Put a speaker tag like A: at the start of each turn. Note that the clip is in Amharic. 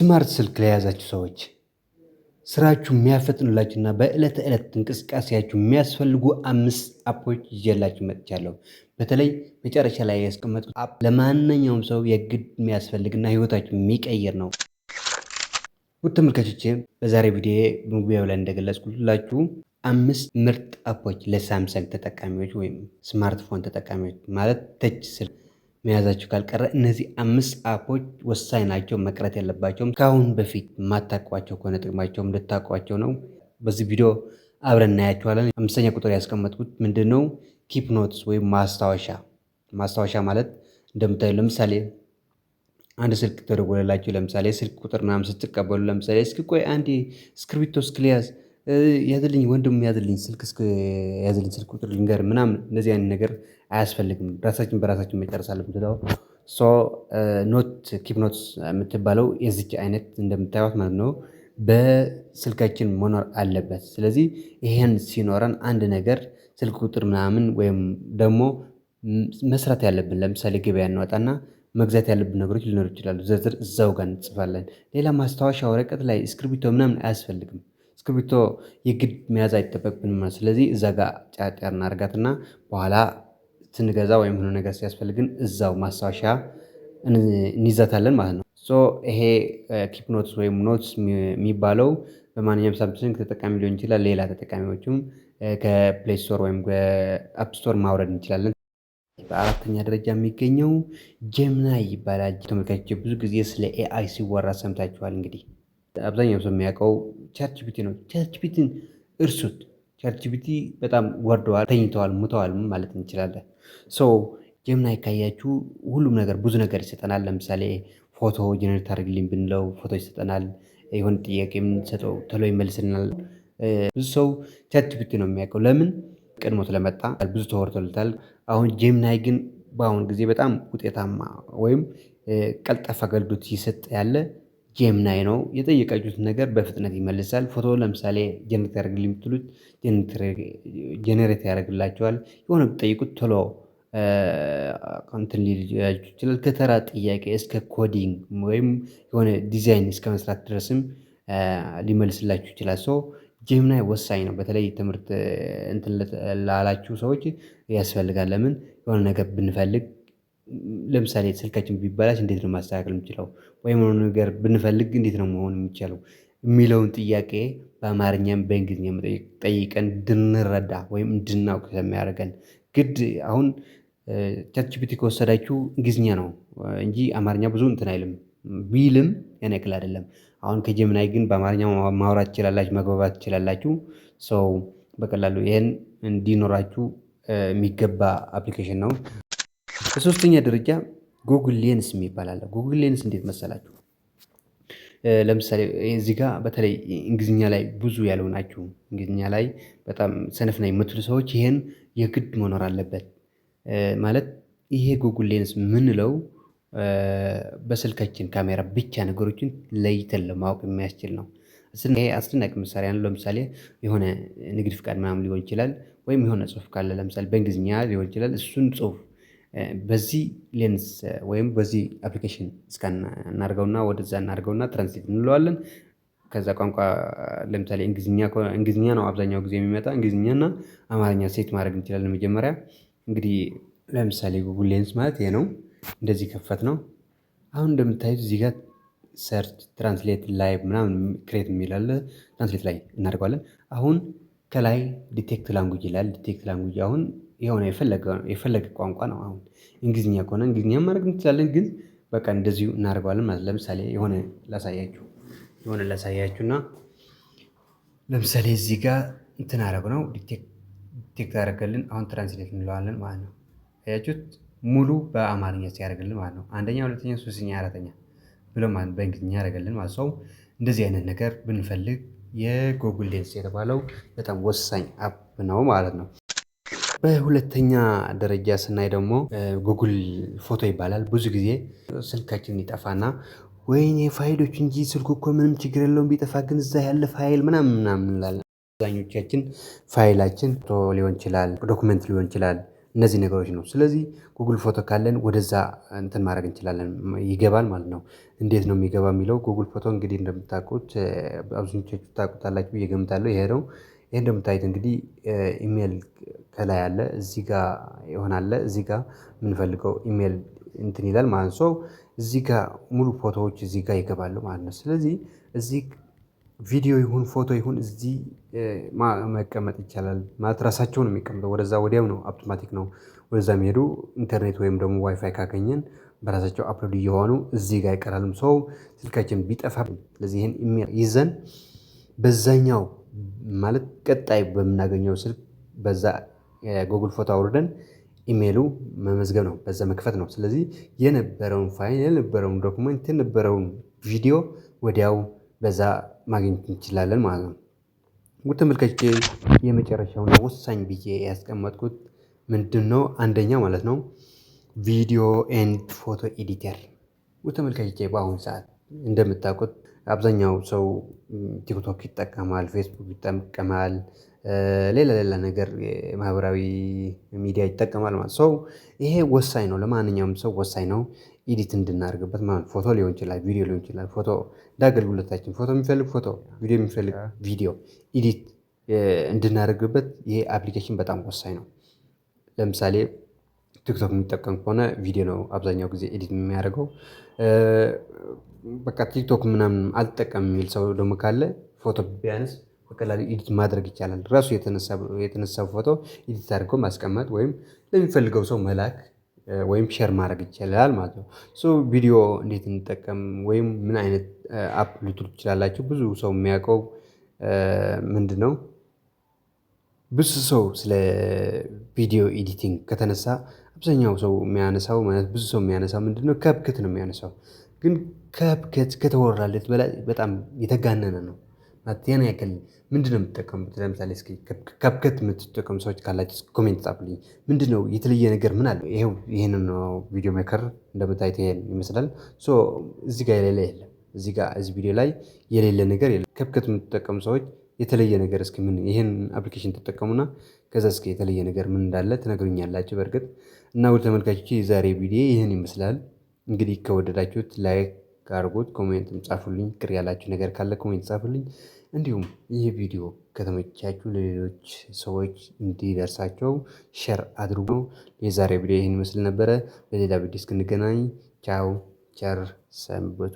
A: ስማርት ስልክ ለያዛችሁ ሰዎች ስራችሁ የሚያፈጥኑላችሁና በዕለት ተዕለት እንቅስቃሴያችሁ የሚያስፈልጉ 5 አፖች ይዤላችሁ መጥቻለሁ። በተለይ መጨረሻ ላይ ያስቀመጥኩት አፕ ለማንኛውም ሰው የግድ የሚያስፈልግና ህይወታችሁ የሚቀይር ነው። ውድ ተመልካቾቼ በዛሬ ቪዲዮ በመግቢያው ላይ እንደገለጽኩላችሁ 5 ምርጥ አፖች ለሳምሰንግ ተጠቃሚዎች ወይም ስማርትፎን ተጠቃሚዎች ማለት ተች ስልክ መያዛችሁ ካልቀረ እነዚህ 5 አፖች ወሳኝ ናቸው፣ መቅረት የለባቸውም። ከአሁን በፊት የማታውቋቸው ከሆነ ጥቅማቸውም እንድታውቋቸው ነው። በዚህ ቪዲዮ አብረን እናያቸዋለን። 5ኛ ቁጥር ያስቀመጥኩት ምንድነው? ኪፕ ኖትስ ወይም ማስታወሻ። ማስታወሻ ማለት እንደምታዩ ለምሳሌ አንድ ስልክ ተደወለላችሁ፣ ለምሳሌ ስልክ ቁጥር ምናምን ስትቀበሉ፣ ለምሳሌ እስኪ ቆይ አንዴ እስክሪብቶ እስክሊያዝ ያዝልኝ ወንድም ያዝልኝ ስልክ ያዝልኝ ስልክ ቁጥር ልንገር ምናምን እንደዚህ አይነት ነገር አያስፈልግም። ራሳችን በራሳችን መጨረስ አለብን። ሶ ኖት ኪፕ ኖትስ የምትባለው የዚች አይነት እንደምታዩት ማለት ነው በስልካችን መኖር አለበት። ስለዚህ ይሄን ሲኖረን አንድ ነገር ስልክ ቁጥር ምናምን ወይም ደግሞ መስራት ያለብን ለምሳሌ ገበያ እንወጣና መግዛት ያለብን ነገሮች ሊኖሩ ይችላሉ። ዝርዝር እዛው ጋር እንጽፋለን። ሌላ ማስታወሻ ወረቀት ላይ እስክሪብቶ ምናምን አያስፈልግም። እስክሪብቶ የግድ መያዝ አይጠበቅብንም። ስለዚህ እዛ ጋር ጫጫ እናርጋትና በኋላ ስንገዛ ወይም ሆነ ነገር ሲያስፈልግን እዛው ማስታወሻ እንይዛታለን ማለት ነው። ሶ ይሄ ኪፕ ኖትስ ወይም ኖትስ የሚባለው በማንኛውም ሳምሰንግ ተጠቃሚ ሊሆን ይችላል። ሌላ ተጠቃሚዎችም ከፕሌይ ስቶር ወይም ከአፕ ስቶር ማውረድ እንችላለን። በአራተኛ ደረጃ የሚገኘው ጀምናይ ይባላል። ተመልካቾች ብዙ ጊዜ ስለ ኤአይ ሲወራ ሰምታችኋል። እንግዲህ አብዛኛው ሰው የሚያውቀው ቻትጂፒቲ ነው። ቻትጂፒቲን እርሱት። ቻትጂፒቲ በጣም ወርደዋል፣ ተኝተዋል፣ ሙተዋል ማለት እንችላለን። ሶ ጀምናይ ካያችሁ ሁሉም ነገር ብዙ ነገር ይሰጠናል። ለምሳሌ ፎቶ ጀነሬት አድርግልኝ ብንለው ፎቶ ይሰጠናል። የሆነ ጥያቄ የምንሰጠው ቶሎ ይመልስልናል። ብዙ ሰው ቻትጂፒቲ ነው የሚያውቀው። ለምን? ቀድሞ ስለመጣ ብዙ ተወርቶለታል። አሁን ጀምናይ ግን በአሁን ጊዜ በጣም ውጤታማ ወይም ቀልጣፋ አገልግሎት ይሰጥ ያለ ጀምናይ ነው። የጠየቃችሁትን ነገር በፍጥነት ይመልሳል። ፎቶ ለምሳሌ ጀነሬት ያደርግልኝ የምትሉት ጀነሬት ያደርግላቸዋል። የሆነ ብትጠይቁት ቶሎ እንትን ሊላችሁ ይችላል። ከተራ ጥያቄ እስከ ኮዲንግ ወይም የሆነ ዲዛይን እስከ መስራት ድረስም ሊመልስላችሁ ይችላል። ሶ ጀምናይ ወሳኝ ነው። በተለይ ትምህርት እንትን ላላችሁ ሰዎች ያስፈልጋል። ለምን? የሆነ ነገር ብንፈልግ ለምሳሌ ስልካችን ቢበላሽ እንዴት ነው ማስተካከል የምችለው ወይም የሆነ ነገር ብንፈልግ እንዴት ነው መሆን የሚቻለው የሚለውን ጥያቄ በአማርኛም በእንግሊዝኛም ጠይቀን እንድንረዳ ወይም እንድናውቅ ስለሚያደርገን ግድ አሁን ቻትጂፒቲ ከወሰዳችሁ እንግሊዝኛ ነው እንጂ አማርኛ ብዙ እንትን አይልም። ቢልም ያን ያክል አይደለም። አሁን ከጀምናይ ግን በአማርኛ ማውራት ትችላላችሁ፣ መግባባት ትችላላችሁ። ሰው በቀላሉ ይሄን እንዲኖራችሁ የሚገባ አፕሊኬሽን ነው። በሶስተኛ ደረጃ ጉግል ሌንስ የሚባል አለ። ጉግል ሌንስ እንዴት መሰላችሁ? ለምሳሌ እዚህ ጋር በተለይ እንግሊዝኛ ላይ ብዙ ያልሆናችሁ እንግሊዝኛ ላይ በጣም ሰነፍ ነኝ የምትሉ ሰዎች ይሄን የግድ መኖር አለበት። ማለት ይሄ ጉግል ሌንስ የምንለው በስልካችን ካሜራ ብቻ ነገሮችን ለይተን ለማወቅ የሚያስችል ነው። ይሄ አስደናቂ መሳሪያ ነው። ለምሳሌ የሆነ ንግድ ፍቃድ ምናምን ሊሆን ይችላል፣ ወይም የሆነ ጽሁፍ ካለ ለምሳሌ በእንግሊዝኛ ሊሆን ይችላል። እሱን ጽሁፍ በዚህ ሌንስ ወይም በዚህ አፕሊኬሽን እስካን እናድርገውና ወደዛ እናድርገውና ትራንስሌት እንለዋለን። ከዛ ቋንቋ ለምሳሌ እንግሊዝኛ ነው አብዛኛው ጊዜ የሚመጣ። እንግሊዝኛና አማርኛ ሴት ማድረግ እንችላለን። መጀመሪያ እንግዲህ ለምሳሌ ጉግል ሌንስ ማለት ይሄ ነው። እንደዚህ ከፈት ነው። አሁን እንደምታዩት እዚህ ጋር ሰርች ትራንስሌት ላይቭ ምናምን ክሬት የሚል አለ። ትራንስሌት ላይ እናደርገዋለን። አሁን ከላይ ዲቴክት ላንጉጅ ይላል። ዲቴክት ላንጉጅ አሁን የሆነ የፈለገ ቋንቋ ነው። አሁን እንግሊዝኛ ከሆነ እንግሊዝኛ ማድረግ እንችላለን፣ ግን በቃ እንደዚሁ እናደርገዋለን ማለት። ለምሳሌ የሆነ ላሳያችሁና ለምሳሌ እዚህ ጋር እንትን አደረግ ነው ዲቴክት አደረገልን። አሁን ትራንስሌት እንለዋለን ማለት ነው። አያችሁት? ሙሉ በአማርኛ ሲያደርግልን ማለት ነው። አንደኛ፣ ሁለተኛ፣ ሶስተኛ፣ አራተኛ ብሎ ማለት በእንግሊዝኛ ያደርግልን ማለት ሰው። እንደዚህ አይነት ነገር ብንፈልግ የጉግል ሌንስ የተባለው በጣም ወሳኝ አፕ ነው ማለት ነው። በሁለተኛ ደረጃ ስናይ ደግሞ ጉግል ፎቶ ይባላል። ብዙ ጊዜ ስልካችን ይጠፋና ወይኔ ፋይሎች እንጂ ስልኩ እኮ ምንም ችግር የለውም ቢጠፋ ግን እዛ ያለ ፋይል ምናምን እንላለን። አብዛኞቻችን ፋይላችን ፎቶ ሊሆን ይችላል፣ ዶክመንት ሊሆን ይችላል፣ እነዚህ ነገሮች ነው። ስለዚህ ጉግል ፎቶ ካለን ወደዛ እንትን ማድረግ እንችላለን፣ ይገባል ማለት ነው። እንዴት ነው የሚገባ የሚለው ጉግል ፎቶ እንግዲህ እንደምታውቁት አብዛኞቻችሁ ታውቁታላችሁ ብዬ እገምታለሁ። ይሄ ነው። ይሄ እንደምታዩት እንግዲህ ኢሜል ከላይ አለ፣ እዚህ ጋር ይሆናል። እዚህ ጋር የምንፈልገው ኢሜል እንትን ይላል ማለት ነው። እዚህ ጋር ሙሉ ፎቶዎች እዚህ ጋር ይገባሉ ማለት ነው። ስለዚህ እዚህ ቪዲዮ ይሁን ፎቶ ይሁን እዚህ መቀመጥ ይቻላል ማለት ራሳቸውን የሚቀመጠው ወደዛ ወዲያው ነው፣ አውቶማቲክ ነው ወደዛ የሚሄዱ። ኢንተርኔት ወይም ደግሞ ዋይፋይ ካገኘን በራሳቸው አፕሎድ እየሆኑ እዚህ ጋር ይቀራልም። ሰው ስልካችን ቢጠፋ ስለዚህ ይህን ኢሜል ይዘን በዛኛው ማለት ቀጣይ በምናገኘው ስልክ በዛ ጉግል ፎቶ አውርደን ኢሜሉ መመዝገብ ነው፣ በዛ መክፈት ነው። ስለዚህ የነበረውን ፋይል የነበረውን ዶክመንት የነበረውን ቪዲዮ ወዲያው በዛ ማግኘት እንችላለን ማለት ነው። ውድ ተመልካቾቼ የመጨረሻውና ወሳኝ ብዬ ያስቀመጥኩት ምንድን ነው? አንደኛ ማለት ነው ቪዲዮ ኤንድ ፎቶ ኤዲተር። ውድ ተመልካቾቼ በአሁኑ ሰዓት እንደምታውቁት አብዛኛው ሰው ቲክቶክ ይጠቀማል፣ ፌስቡክ ይጠቀማል፣ ሌላ ነገር ማህበራዊ ሚዲያ ይጠቀማል ማለት ሰው። ይሄ ወሳኝ ነው፣ ለማንኛውም ሰው ወሳኝ ነው። ኤዲት እንድናደርግበት ማለት ፎቶ ሊሆን ይችላል፣ ቪዲዮ ሊሆን ይችላል። ፎቶ እንደ አገልግሎታችን ፎቶ የሚፈልግ ፎቶ፣ ቪዲዮ የሚፈልግ ቪዲዮ ኤዲት እንድናደርግበት ይሄ አፕሊኬሽን በጣም ወሳኝ ነው። ለምሳሌ ቲክቶክ የሚጠቀም ከሆነ ቪዲዮ ነው አብዛኛው ጊዜ ኤዲት የሚያደርገው። በቃ ቲክቶክ ምናምን አልጠቀም የሚል ሰው ደግሞ ካለ ፎቶ ቢያንስ በቀላሉ ኤዲት ማድረግ ይቻላል። ራሱ የተነሳው ፎቶ ኤዲት አድርጎ ማስቀመጥ ወይም ለሚፈልገው ሰው መላክ ወይም ሼር ማድረግ ይቻላል ማለት ነው። ቪዲዮ እንዴት እንጠቀም ወይም ምን አይነት አፕ ልትሉ ትችላላችሁ። ብዙ ሰው የሚያውቀው ምንድነው? ብዙ ሰው ስለ ቪዲዮ ኤዲቲንግ ከተነሳ አብዛኛው ሰው የሚያነሳው ማለት ብዙ ሰው የሚያነሳው ምንድነው? ካፕከት ነው የሚያነሳው። ግን ካፕከት ከተወራለት በላይ በጣም የተጋነነ ነው ማለት ያን ያክል ምንድነው የምትጠቀሙት? ለምሳሌ እስኪ ካፕከት የምትጠቀሙ ሰዎች ካላችሁ ኮሜንት ጻፉልኝ። ምንድነው የተለየ ነገር ምን አለው? ይሄንን ነው ቪዲዮ ሜከር እንደምታዩት ይሄን ይመስላል። እዚህ ጋር የሌለ የለም። እዚህ ቪዲዮ ላይ የሌለ ነገር የለም። ካፕከት የምትጠቀሙ ሰዎች የተለየ ነገር እስኪ ምን ይሄን አፕሊኬሽን ተጠቀሙና ከዛ እስኪ የተለየ ነገር ምን እንዳለ ትነግሩኛላችሁ በእርግጥ። እና ውድ ተመልካቾች የዛሬ ቪዲዮ ይህን ይመስላል። እንግዲህ ከወደዳችሁት ላይክ አድርጉት፣ ኮሜንትም ጻፉልኝ። ቅር ያላችሁ ነገር ካለ ኮሜንት ጻፉልኝ። እንዲሁም ይህ ቪዲዮ ከተመቻችሁ ለሌሎች ሰዎች እንዲደርሳቸው ሼር አድርጉ። የዛሬ ቪዲዮ ይህን ይመስል ነበረ። በሌላ ቪዲዮ እስክንገናኝ ቻው፣ ቸር ሰንብቱ።